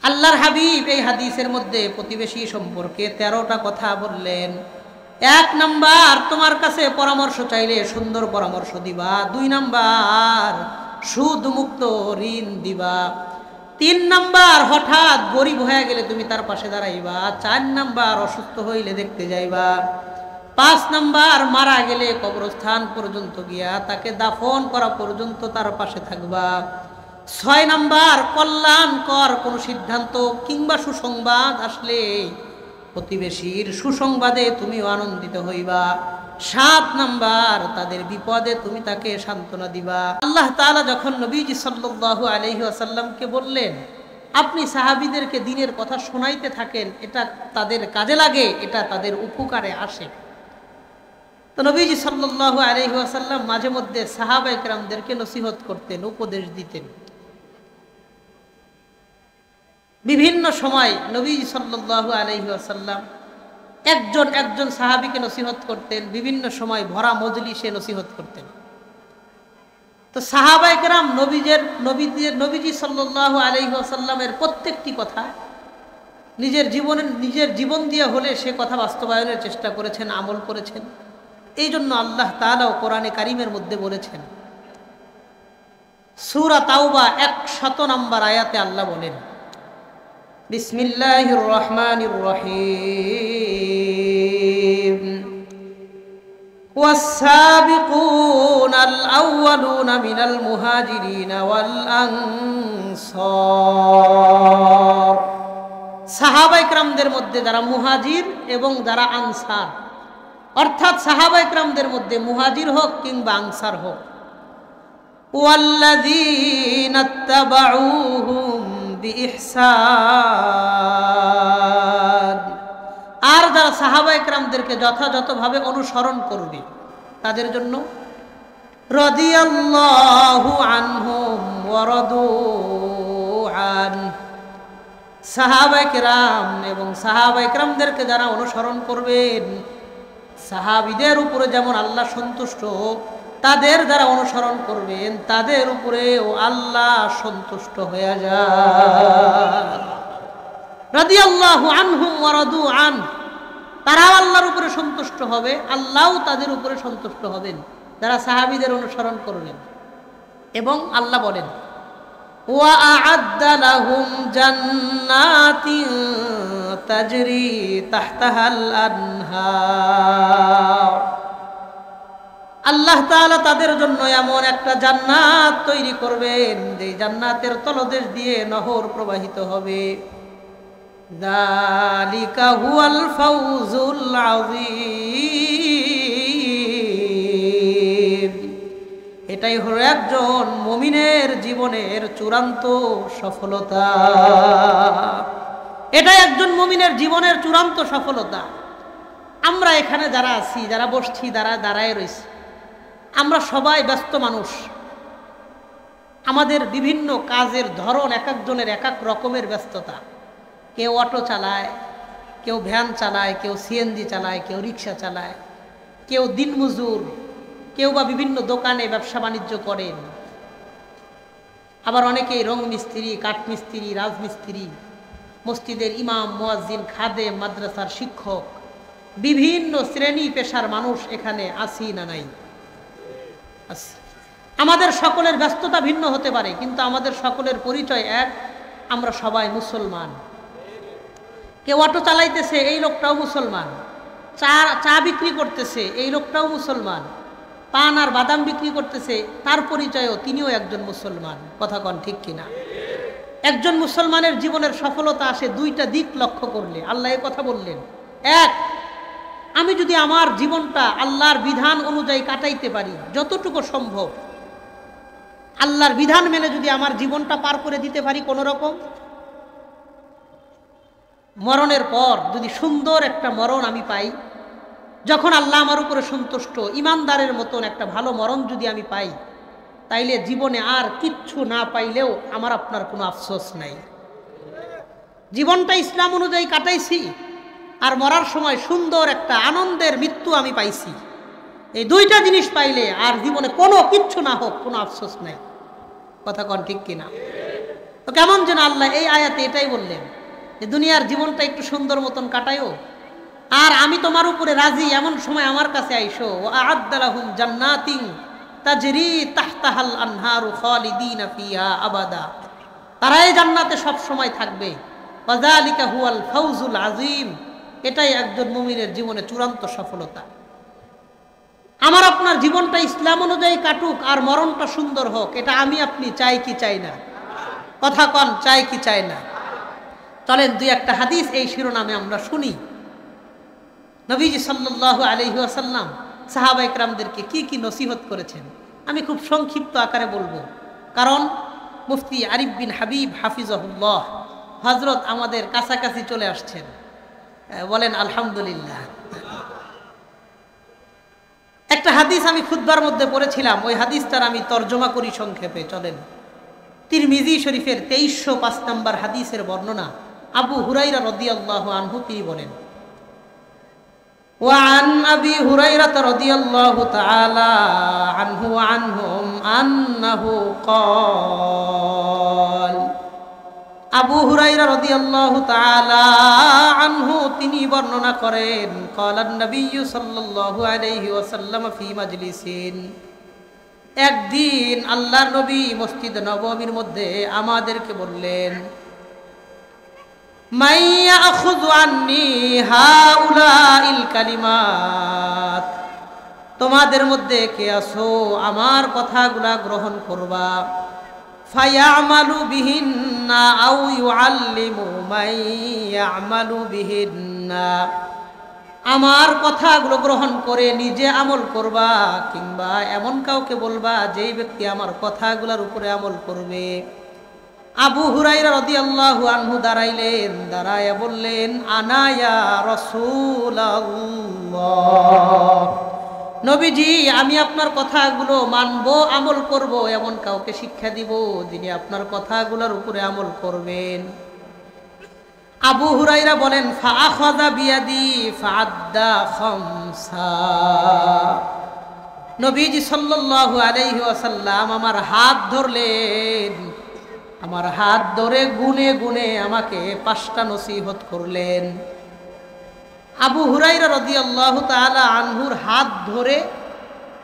আল্লাহর হাবিব এই হাদিসের মধ্যে প্রতিবেশী সম্পর্কে 13টা কথা বললেন। 1 নাম্বার, তোমার কাছে পরামর্শ চাইলে সুন্দর পরামর্শ দিবা। 2 নাম্বার, সুদ মুক্ত ঋণ দিবা। 3 নাম্বার, হঠাৎ গরিব হয়ে গেলে তুমি তার পাশে দাঁড়াইবা। 4 নাম্বার, অসুস্থ হইলে দেখতে যাইবা। 5 নাম্বার, মারা গেলে কবরস্থান পর্যন্ত গিয়া তাকে দাফন করা পর্যন্ত তার পাশে থাকবা। 6 নাম্বার, কল্যাণকর কোনো সিদ্ধান্ত কিংবা সুসংবাদ আসলে প্রতিবেশীর সুসংবাদে তুমিও আনন্দিত হইবা। 7 নাম্বার, তাদের বিপদে তুমি তাকে সান্ত্বনা দিবা। আল্লাহ তাআলা যখন নবীজি সাল্লাল্লাহু আলাইহি ওয়াসাল্লামকে বললেন আপনি সাহাবীদেরকে দ্বীনের কথা শোনাইতে থাকেন, এটা তাদের কাজে লাগে, এটা তাদের উপকারে আসে। তো নবীজি সাল্লাল্লাহু আলাইহি ওয়াসাল্লাম মাঝে মধ্যে সাহাবায়ে কেরামদেরকে নসিহত করতেন, উপদেশ দিতেন। বিভিন্ন সময় নবীজি সাল্লাল্লাহু আলাইহি ওয়াসাল্লাম একজন সাহাবীকে নসিহত করতেন, বিভিন্ন সময় ভরা মজলিসে নসিহত করতেন। তো সাহাবায়ে কেরাম নবীজি সাল্লাল্লাহু আলাইহি ওয়াসাল্লামের প্রত্যেকটি কথা নিজের জীবন দিয়ে হলে সে কথা বাস্তবায়নের চেষ্টা করেছেন, আমল করেছেন। এই জন্য আল্লাহ তাআলা কোরআনে কারীমের মধ্যে বলেছেন, সূরা তাওবা 100 নম্বর আয়াতে আল্লাহ বলেন, বিসমিল্লাহির রহমানির রহিম, ওয়াস-সাবিকুনাল আউওয়ালুনা মিনাল মুহাজিরিনা ওয়াল আনসার। সাহাবায়ে কেরামদের মধ্যে যারা মুহাজির এবং যারা আনসার, অর্থাৎ সাহাবায়ে কেরামদের মধ্যে মুহাজির হোক কিংবা আনসার হোক, ওয়াল্লাযীনা ইত্তাবাউহুম বিইহসান, আর যারা সাহাবায়ে কেরামদেরকে যথাযথভাবে অনুসরণ করবে তাদের জন্য রাদিয়াল্লাহু আনহুম ওয়া রাদু আন। সাহাবায়ে কেরাম এবং সাহাবায়ে কেরামদেরকে যারা অনুসরণ করবেন, সাহাবীদের উপরে যেমন আল্লাহ সন্তুষ্ট, তাদের যারা অনুসরণ করবেন তাদের উপরেও আল্লাহ সন্তুষ্ট হয়ে যান। রাদিয়াল্লাহু আনহুম ওয়া রাদু আন, তারাও আল্লাহর উপরে সন্তুষ্ট হবে, আল্লাহও তাদের উপরে সন্তুষ্ট হবেন যারা সাহাবীদের অনুসরণ করবেন। এবং আল্লাহ বলেন, ওয়া আ'আদ্দা লাহুম জান্নাতিন তাজরি তাহতাহাল আনহার। আল্লাহ তাআলা তাদের জন্য এমন একটা জান্নাত তৈরি করবেন যে জান্নাতের তলদেশ দিয়ে নহর প্রবাহিত হবে। যালিকা হুয়াল ফাউজুল আযীম, এটাই হলো একজন মুমিনের জীবনের চূড়ান্ত সফলতা। এটাই একজন মুমিনের জীবনের চূড়ান্ত সফলতা। আমরা এখানে যারা আছি, যারা বসছি, যারা দাঁড়ায় রয়েছি, আমরা সবাই ব্যস্ত মানুষ। আমাদের বিভিন্ন কাজের ধরন এক একজনের এক এক রকমের ব্যস্ততা। কেউ অটো চালায়, কেউ ভ্যান চালায়, কেউ সিএনজি চালায়, কেউ রিক্সা চালায়, কেউ দিনমজুর, কেউ বা বিভিন্ন দোকানে ব্যবসা বাণিজ্য করেন। আবার অনেকেই রং মিস্ত্রি, কাঠ মিস্ত্রি, রাজমিস্ত্রি, মসজিদের ইমাম, মুয়াজ্জিন, খাদেম, মাদ্রাসার শিক্ষক, বিভিন্ন শ্রেণী পেশার মানুষ এখানে আছি না নাই? আমাদের সকলের ব্যস্ততা ভিন্ন হতে পারে, কিন্তু আমাদের সকলের পরিচয় এক, আমরা সবাই মুসলমান। কেউ অটো চালাইতেছে, এই লোকটাও মুসলমান। চা বিক্রি করতেছে, এই লোকটাও মুসলমান। পান আর বাদাম বিক্রি করতেছে, তার পরিচয়ও তিনিও একজন মুসলমান। কথা কন ঠিক কিনা? একজন মুসলমানের জীবনের সফলতা আসে 2টা দিক লক্ষ্য করলে। আল্লাহ এ কথা বললেন, 1, আমি যদি আমার জীবনটা আল্লাহর বিধান অনুযায়ী কাটাইতে পারি, যতটুকু সম্ভব আল্লাহর বিধান মেনে যদি আমার জীবনটা পার করে দিতে পারি কোনো রকম, মরণের পর যদি সুন্দর একটা মরণ আমি পাই, যখন আল্লাহ আমার উপরে সন্তুষ্ট, ইমানদারের মতন একটা ভালো মরণ যদি আমি পাই, তাইলে জীবনে আর কিচ্ছু না পাইলেও আমার আপনার কোনো আফসোস নাই। জীবনটা ইসলাম অনুযায়ী কাটাইছি, আর মরার সময় সুন্দর একটা আনন্দের মৃত্যু আমি পাইছি। এই 2টা জিনিস পাইলে আর জীবনে কোনো কিচ্ছু না হোক, কোনো আফসোস নাই। কথা কন ঠিক কিনা? তো কেমন যেন আল্লাহ এই আয়াতে এটাই বললেন যে দুনিয়ার জীবনটা একটু সুন্দর মতন কাটায়ও, আর আমি তোমার উপরে রাজি, এমন সময় আমার কাছে আইসো। আ'আদ্দা লাহুম জান্নাতিন তাজরি তাহতাহাল আনহারু খালিদিনা ফিহা আবাদা, তারা এই জান্নাতে সব সময় থাকবে। ওয়াযালিকা হুয়াল ফাউজুল আযীম, এটাই একজন মুমিনের জীবনে চূড়ান্ত সফলতা। আমার আপনার জীবনটা ইসলাম অনুযায়ী কাটুক আর মরণটা সুন্দর হোক, এটা আমি আপনি চাই কি চাই না? কথা কন, চাই কি চাই না? চলেন দুই একটা হাদিস এই শিরোনামে আমরা শুনি। নবীজি সাল্লাল্লাহু আলাইহি ওয়াসাল্লাম সাহাবায়ে কেরামদেরকে কি কি নসিহত করেছেন আমি খুব সংক্ষিপ্ত আকারে বলবো, কারণ মুফতি আরিফ বিন হাবিব হাফিজাহুল্লাহ হযরত আমাদের কাছাকাছি চলে আসছেন। বলেন আলহামদুলিল্লাহ। একটা হাদিস আমি খুতবার মধ্যে পড়েছিলাম, ওই হাদিসটার আমি তর্জমা করি সংক্ষেপে। চলেন, তিরমিজি শরীফের 2305 নম্বর হাদিসের বর্ণনা। আবু হুরায়রা রাদিয়াল্লাহু আনহু তিনি বলেন, وعن أبي هريرة رضي الله تعالى عنه وعنهم أنه قال, আবু হুরায়রা রাদিয়াল্লাহু তাআলা আনহু তিনি বর্ণনা করেন, قال النبي صلى الله عليه وسلم في مجلس, একদিন আল্লাহর নবী মসজিদ নববীর মধ্যে আমাদেরকে বললেন, মাইয়া আখুযু আন্নি হাউলাইল কালিমাত, তোমাদের মধ্যে কে আছো আমার কথাগুলা গ্রহণ করবা, ফায়ামালু বিহিন্না আও ইউআল্লিমু মাইয়ামালু বিহিন্না, আমার কথাগুলো গ্রহণ করে নিজে আমল করবা, কিংবা এমন কাউকে বলবা যেই ব্যক্তি আমার কথাগুলোর উপরে আমল করবে। আবু হুরায়রা রাদিয়াল্লাহু আনহু দাঁড়াইলেন, দাঁড়ায়া বললেন, আনা ইয়া রাসূলুল্লাহ, নবীজি আমি আপনার কথাগুলো মানবো, আমল করব, এমন কাউকে শিক্ষা দিব যিনি আপনার কথাগুলোর উপরে আমল করবেন। আবু হুরায়রা বলেন, ফাআখাযা বিয়াদি ফাআদ্দা খামসা, নবীজি সাল্লাল্লাহু আলাইহি ওয়াসাল্লাম আমার হাত ধরলেন, আমার হাত ধরে গুনে গুনে আমাকে 5টা নসিহত করলেন। আবু হুরায়রা রাদিয়াল্লাহু তাআলা আনহুর হাত ধরে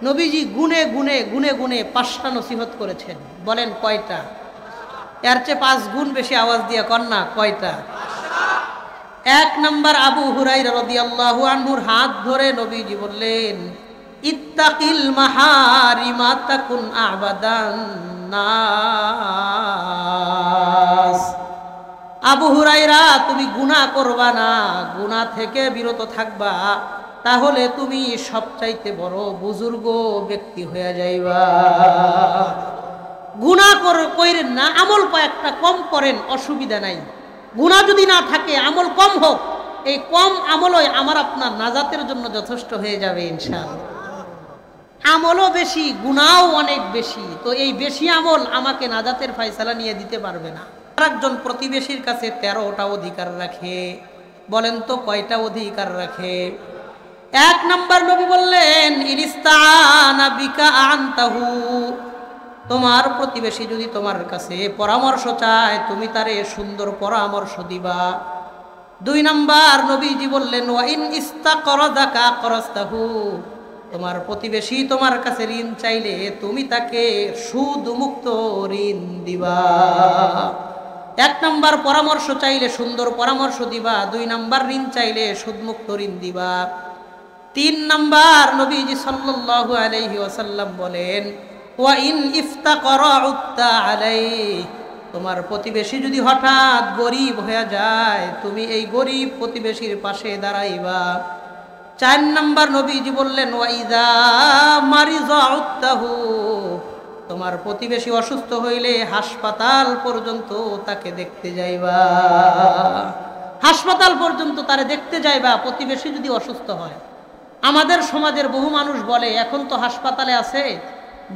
নবীজি গুনে গুনে গুনে গুনে 5টা নসিহত করেছেন। বলেন কয়টা? এর চেয়ে 5 গুণ বেশি আওয়াজ দিয়ে কর না, কয়টা? 1 নাম্বার, আবু হুরায়রা রাদিয়াল্লাহু আনহুর হাত ধরে নবীজি বললেন, ইত্তাকিল মাহারিমা তাকুন আবাদান নাস, আবু হুরায়রা তুমি গুনাহ করবা না, গুনাহ থেকে বিরত থাকবা, তাহলে তুমি সবচাইতে বড় বুজুর্গ ব্যক্তি হয়ে যাইবা। গুনাহ কইরেন না, আমল কয়েকটা কম করেন, অসুবিধা নাই। গুনাহ যদি না থাকে, আমল কম হোক, এই কম আমলই আমার আপনার নাজাতের জন্য যথেষ্ট হয়ে যাবে ইনশাআল্লাহ। আমলও বেশি, গুনাহও অনেক বেশি, তো এই বেশি আমল আমাকে নাজাতের ফয়সালা নিয়ে দিতে পারবে না। একজন প্রতিবেশীর কাছে 13টা অধিকার রাখে। বলেন তো কয়টা অধিকার রাখে? 1 নাম্বার নবী বললেন, ইনিস্তাআনা বিকা আনতাহু, তোমার প্রতিবেশী যদি তোমার কাছে পরামর্শ চায় তুমি তারে সুন্দর পরামর্শ দিবা। 2 নাম্বার নবীজি বললেন, ওয়া ইন ইস্তাকরাযাকা আকরাস্তাহু, তোমার প্রতিবেশী তোমার কাছে ঋণ চাইলে তুমি তাকে সুদমুক্ত ঋণ দিবা। 1 নাম্বার পরামর্শ চাইলে সুন্দর পরামর্শ দিবা, 2 নাম্বার ঋণ চাইলে সুদমুক্ত ঋণ দিবা। 3 নাম্বার নবীজি সাল্লাল্লাহু আলাইহি ওয়াসাল্লাম বলেন, ওয়া ইন ইফতাকরা উত্তা আলাইহি, তোমার প্রতিবেশী যদি হঠাৎ গরিব হয়ে যায় তুমি এই গরিব প্রতিবেশীর পাশে দাঁড়াইবা। 4 নাম্বার নবীজি বললেন, ওয়া ইযা মারিযা উত্তাহু, তোমার প্রতিবেশী অসুস্থ হইলে হাসপাতাল পর্যন্ত তাকে দেখতে যাইবা, হাসপাতাল পর্যন্ত তারে দেখতে যাইবা প্রতিবেশী যদি অসুস্থ হয়। আমাদের সমাজের বহু মানুষ বলে, এখন তো হাসপাতালে আছে,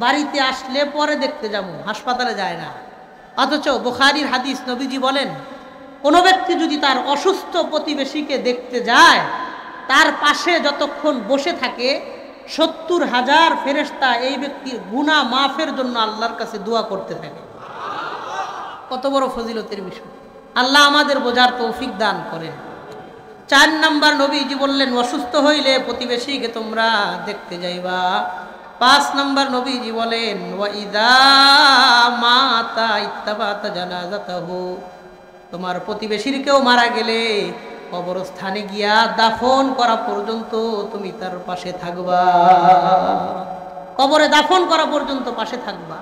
বাড়িতে আসলে পরে দেখতে যাব, হাসপাতালে যায় না। অথচ বুখারীর হাদিস, নবীজি বলেন, কোনো ব্যক্তি যদি তার অসুস্থ প্রতিবেশীকে দেখতে যায়, তার পাশে যতক্ষণ বসে থাকে 70,000 ফেরেশতা এই ব্যক্তির গুনাহ মাফের জন্য আল্লাহর কাছে দোয়া করতে থাকে। কত বড় ফজিলতের বিষয়। আল্লাহ আমাদের বোঝার তৌফিক দান করেন। 4 নাম্বার নবীজি বললেন, অসুস্থ হইলে প্রতিবেশীকে তোমরা দেখতে যাইবা। 5 নাম্বার নবীজি বলেন, ওয়া ইযা মাতা ইত্তাবাতা জানাজাতাহু, তোমার প্রতিবেশীর কেউ মারা গেলে কবরস্থানে গিয়া দাফন করা পর্যন্ত তুমি তার পাশে থাকবা, কবরে দাফন করা পর্যন্ত পাশে থাকবা।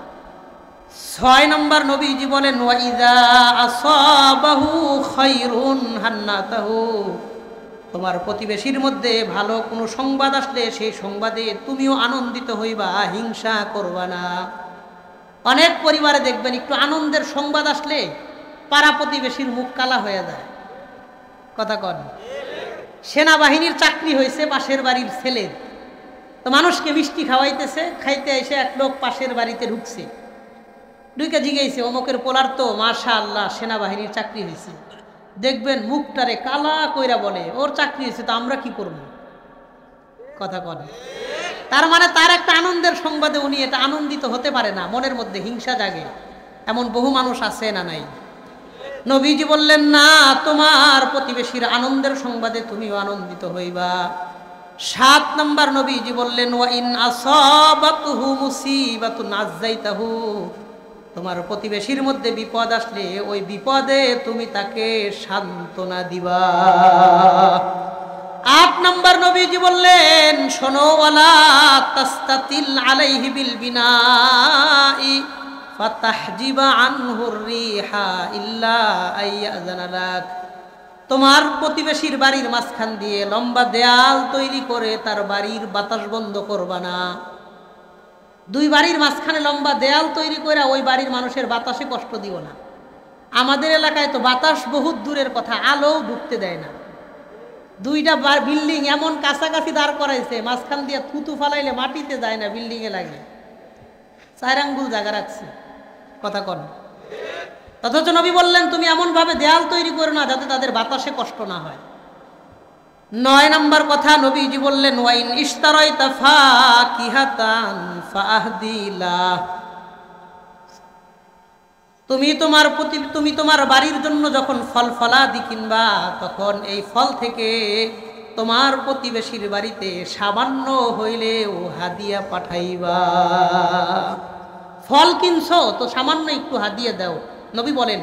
6 নম্বর নবীজি বলেন, ওয়া ইযা আসাবাহু খায়রুন হান্নাতাহু, তোমার প্রতিবেশীর মধ্যে ভালো কোনো সংবাদ আসলে সেই সংবাদে তুমিও আনন্দিত হইবা, হিংসা করবা না। অনেক পরিবারে দেখবেন একটু আনন্দের সংবাদ আসলে পাড়া প্রতিবেশীর মুখ কালা হয়ে যায়। কথা কন, সেনাবাহিনীর চাকরি হয়েছে পাশের বাড়ির ছেলের, তো মানুষকে মিষ্টি খাওয়াইতেছে, খাইতে এসে এক লোক পাশের বাড়িতে ঢুকছে, ঢুকে জিজ্ঞাসা, অমুকের পোলার তো মাশাআল্লাহ সেনাবাহিনীর চাকরি হয়েছে। দেখবেন মুখটারে কালা কইরা বলে, ওর চাকরি হয়েছে তো আমরা কি করব? কথা কন, তার মানে তার একটা আনন্দের সংবাদে উনি এটা আনন্দিত হতে পারে না, মনের মধ্যে হিংসা জাগে। এমন বহু মানুষ আছে না নাই? নবীজি বললেন, না, তোমার প্রতিবেশীর আনন্দের সংবাদে তুমিও আনন্দিত হইবা। 7 নম্বর নবীজি বললেন, ওয়া ইন আসাবাতুহু মুসিবাতুন আযাইতাহু, তোমার প্রতিবেশীর মধ্যে বিপদ আসলে ওই বিপদে তুমি তাকে সান্ত্বনা দিবা। 8 নম্বর নবীজি বললেন, শোনো, ওয়ালা তাস্তাতিল আলাইহি বিল বিনাই ফাতাহজিবা আনহুর রিহা ইল্লা আইয়াযানা লাক, তোমার প্রতিবেশীর বাড়ির মাঝখান দিয়ে লম্বা দেয়াল তৈরি করে তার বাড়ির বাতাস বন্ধ করবা না। 2 বাড়ির মাঝখানে লম্বা দেয়াল তৈরি করে ওই বাড়ির মানুষের বাতাসে কষ্ট দিও না। আমাদের এলাকায় তো বাতাস বহুত দূরের কথা, আলো ঢুকতে দেয় না। 2টা বিল্ডিং এমন কাছাকাছি দাঁড় করাইছে, মাঝখান দিয়ে থুতু ফালাইলে মাটিতে যায় না, বিল্ডিংয়ে লাগে। 4 আঙ্গুল জায়গা রাখছে। কথা কন, অথচ নবী বললেন, তুমি এমন ভাবে দেয়াল তৈরি করো না যাতে তাদের বাতাসে কষ্ট না হয়। 9 নম্বর কথা নবীজি বললেন, ওয়াইন ইশতারাইতা ফাকিহাতান ফাহদিলা, তুমি তোমার বাড়ির জন্য যখন ফল ফলাদি কিনবা, তখন এই ফল থেকে তোমার প্রতিবেশীর বাড়িতে সামান্য হইলেও হাদিয়া পাঠাইবা। ফল কিনছো তো সামান্য একটু হাদিয়া দাও। নবী বলেন,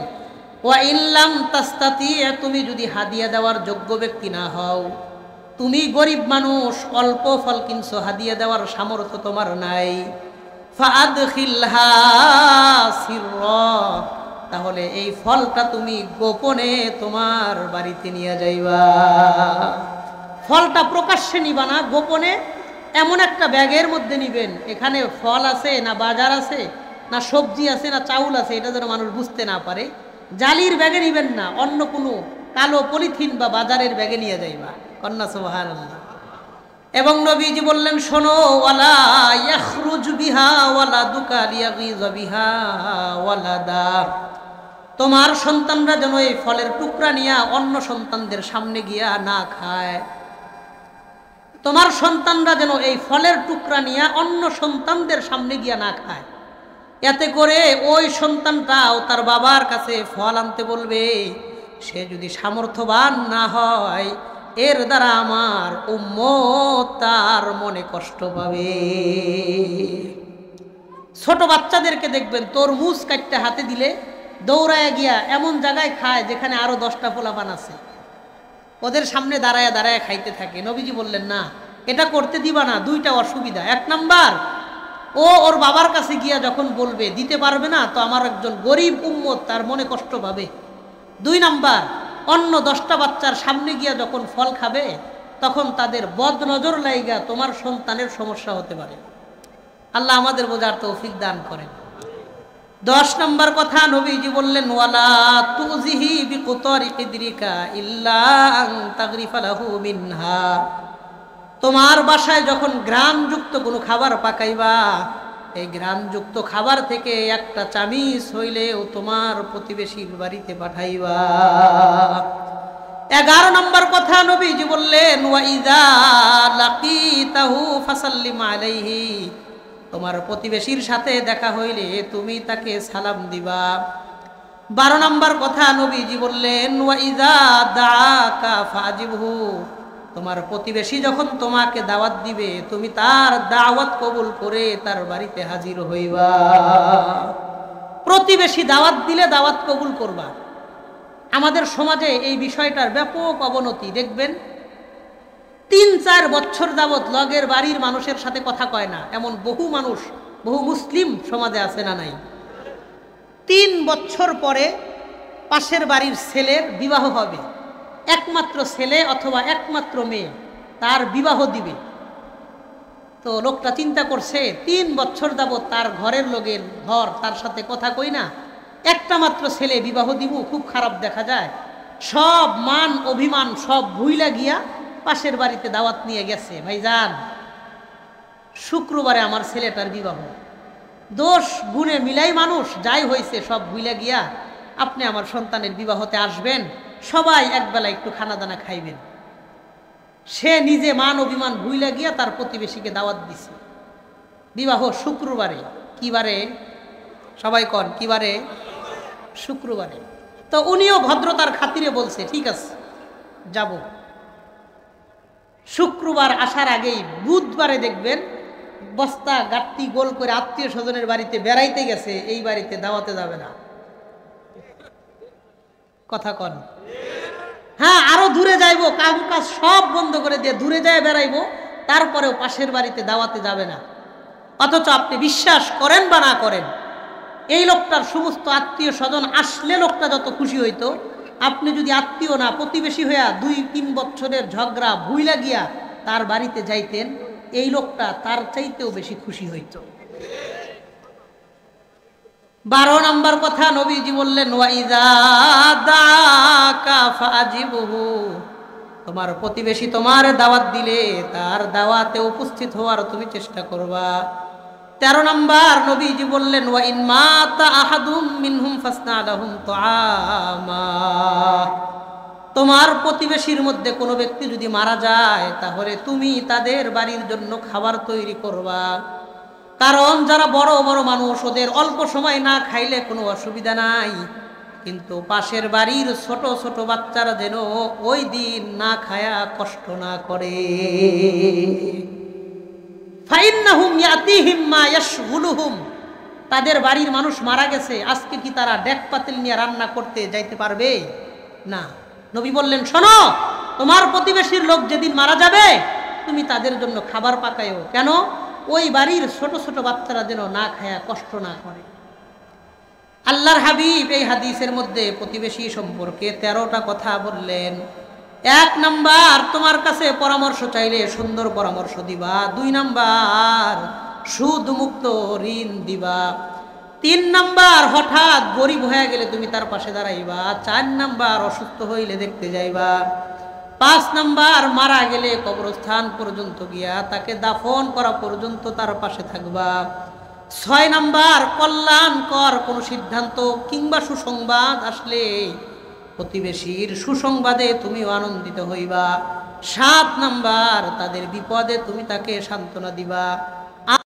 ওয়া ইল্লাম তাস্তাতি, তুমি যদি হাদিয়া দেওয়ার যোগ্য ব্যক্তি না হও, তুমি গরিব মানুষ, অল্প ফল কিনছো, হাদিয়া দেওয়ার সামর্থ্য তোমার নাই, ফাআদখিলহা সিররা, তাহলে এই ফলটা তুমি গোপনে তোমার বাড়িতে নিয়ে যাইবা। ফলটা প্রকাশ্যে নিবা না, গোপনে এমন একটা ব্যাগের মধ্যে নিবেন, এখানে ফল আছে না বাজার আছে না সবজি আছে না চাউল আছে, এটা যেন মানুষ বুঝতে না পারে। জালির ব্যাগে নিবেন না, অন্য কোনো কালো পলিথিন বা বাজারের ব্যাগে নিয়ে যাইবা। কন্যা সুবহানাল্লাহ। এবং নবীজি বললেন, শোনো, ওয়ালা ইয়াখরুজ বিহা ওয়ালাদুকা লিয়াগিজ বিহা ওয়ালাদা, তোমার সন্তানরা যেন এই ফলের টুকরা নিয়ে অন্য সন্তানদের সামনে গিয়া না খায়। তোমার সন্তানরা যেন এই ফলের টুকরা নিয়ে অন্য সন্তানদের সামনে গিয়া না খায়। এতে করে ওই সন্তানটাও তার বাবার কাছে ফল আনতে বলবে। সে যদি সামর্থ্যবান না হয়, এর দ্বারা আমার উম্মত তার মনে কষ্ট পাবে। ছোট বাচ্চাদেরকে দেখবেন তরমুজ কাটতে হাতে দিলে দৌড়ায় গিয়া এমন জায়গায় খায় যেখানে আরো 10টা পোলাপান আছে, ওদের সামনে দাঁড়ায় দাঁড়ায় খাইতে থাকে। নবীজি বললেন, না, এটা করতে দিবা না। 2টা অসুবিধা। 1 নাম্বার, ও ওর বাবার কাছে গিয়া যখন বলবে দিতে পারবে না, তো আমার একজন গরিব উম্মত তার মনে কষ্ট পাবে। 2 নাম্বার, অন্য 10টা বাচ্চার সামনে গিয়া যখন ফল খাবে, তখন তাদের বদ নজর লাইগা তোমার সন্তানের সমস্যা হতে পারে। আল্লাহ আমাদের বোঝার তৌফিক দান করেন। 10 নম্বর কথা নবীজি বললেন, ওয়ালা তুজিহি বিকুতারি কিদরিকা ইল্লা আন তাগরিফা লাহু মিনহা, তোমার বাসায় যখন ঘ্রাণযুক্ত কোনো খাবার পাকাইবা, এই ঘ্রাণযুক্ত খাবার থেকে একটা চামিচ হইলেও তোমার প্রতিবেশীর বাড়িতে পাঠাইবা। 11 নম্বর কথা নবীজি বললেন, ওয়া ইযা লাকিতাহু ফাসাল্লিম আলাইহি, তোমার প্রতিবেশীর সাথে দেখা হইলে তুমি তাকে সালাম দিবা। 12 নম্বর কথা নবীজি বললেন, ওয়া ইযা দাআকা ফাজিবহু, তোমার প্রতিবেশী যখন তোমাকে দাওয়াত দিবে তুমি তার দাওয়াত কবুল করে তার বাড়িতে হাজির হইবা। প্রতিবেশী দাওয়াত দিলে দাওয়াত কবুল করবা। আমাদের সমাজে এই বিষয়টার ব্যাপক অবনতি দেখবেন। 3-4 বছর যাবৎ লগের বাড়ির মানুষের সাথে কথা কয় না, এমন বহু মানুষ, বহু মুসলিম সমাজে আছে না নাই? 3 বছর পরে পাশের বাড়ির ছেলের বিবাহ হবে, একমাত্র ছেলে অথবা একমাত্র মেয়ে, তার বিবাহ দিবে। তো লোকটা চিন্তা করছে 3 বছর যাবৎ তার ঘরের লোকের ঘর তার সাথে কথা কই না, একটা মাত্র ছেলে বিবাহ দিব, খুব খারাপ দেখা যায়। সব মান অভিমান সব ভুইলা গিয়া পাশের বাড়িতে দাওয়াত নিয়ে গেছে। ভাইজান, শুক্রবারে আমার ছেলেটার বিবাহ, দোষ গুণে মিলাই মানুষ, যাই হয়েছে সব ভুইলা গিয়া আপনি আমার সন্তানের বিবাহতে আসবেন, সবাই একবেলা একটু খানা দানা খাইবেন। সে নিজে মান অভিমান ভুইলা গিয়া তার প্রতিবেশীকে দাওয়াত দিছে। বিবাহ শুক্রবারে। কি বারে? সবাই কন কি বারে? শুক্রবারে। তো উনিও ভদ্রতার খাতিরে বলছে ঠিক আছে যাব। শুক্রবার আসার আগেই বুধবারে দেখবেন বস্তা গাট্টি গোল করে আত্মীয় স্বজনের বাড়িতে বেড়াইতে গেছে, এই বাড়িতে দাওয়াতে যাবে না। কথা কন। হ্যাঁ, আরো দূরে যাইবো, কাজ কাজ সব বন্ধ করে দিয়ে দূরে যায় বেড়াইবো, তারপরেও পাশের বাড়িতে দাওয়াতে যাবে না। অথচ আপনি বিশ্বাস করেন বা না করেন, এই লোকটার সমস্ত আত্মীয় স্বজন আসলে লোকটা যত খুশি হইতো, আপনি যদি আত্মীয় না প্রতিবেশী হইয়া 2-3 বছরের ঝগড়া ভুইলা গিয়া তার বাড়িতে যাইতেন, এই লোকটা তার চাইতেও বেশি খুশি হইত। 12 নম্বর কথা নবীজি বললেন, ওয়া ইযা দাআকা ফাজিবহু, তোমার প্রতিবেশী তোমার দাওয়াত দিলে তার দাওয়াতে উপস্থিত হওয়ার তুমি চেষ্টা করবা। 13 নম্বর নবীজি বললেন, ওয়া ইন মাতা আহাদুম মিনহুম ফাসনা লাহুম তুআমা, তোমার প্রতিবেশীর মধ্যে কোনো ব্যক্তি যদি মারা যায় তাহলে তুমি তাদের বাড়ির জন্য খাবার তৈরি করবা। কারণ যারা বড় বড় মানুষ, ওদের অল্প সময় না খাইলে কোনো অসুবিধা নাই, কিন্তু পাশের বাড়ির ছোট ছোট বাচ্চারা যেন ওই দিন না খায়া কষ্ট না করে। ফাইন্নাহুম ইয়াতিহিম মা ইয়াশগুলুহুম, তাদের বাড়ির মানুষ মারা গেছে, আজকে কি তারা ডেক পাতিল নিয়ে রান্না করতে যাইতে পারবে না। নবী বললেন, শোনো, তোমার প্রতিবেশীর লোক যেদিন মারা যাবে তুমি তাদের জন্য খাবার পাকায়ও। কেন? ওই বাড়ির ছোট ছোট বাচ্চারা যেন না খায়া কষ্ট না করে। আল্লাহর হাবিব এই হাদিসের মধ্যে প্রতিবেশী সম্পর্কে 13টা কথা বললেন। 1 নাম্বার, তোমার কাছে পরামর্শ চাইলে সুন্দর পরামর্শ দিবা। 2 নাম্বার, সুদ মুক্ত ঋণ দিবা। 3 নাম্বার, হঠাৎ গরিব হয়ে গেলে তুমি তার পাশে দাঁড়াইবা। 4 নাম্বার, অসুস্থ হইলে দেখতে যাইবা। 5 নাম্বার, মারা গেলে কবরস্থান পর্যন্ত গিয়া তাকে দাফন করা পর্যন্ত তার পাশে থাকবা। 6 নাম্বার, কল্যাণকর কোনো সিদ্ধান্ত কিংবা সুসংবাদ আসলে প্রতিবেশীর সুসংবাদে তুমি আনন্দিত হইবা। 7 নাম্বার, তাদের বিপদে তুমি তাকে সান্ত্বনা দিবা।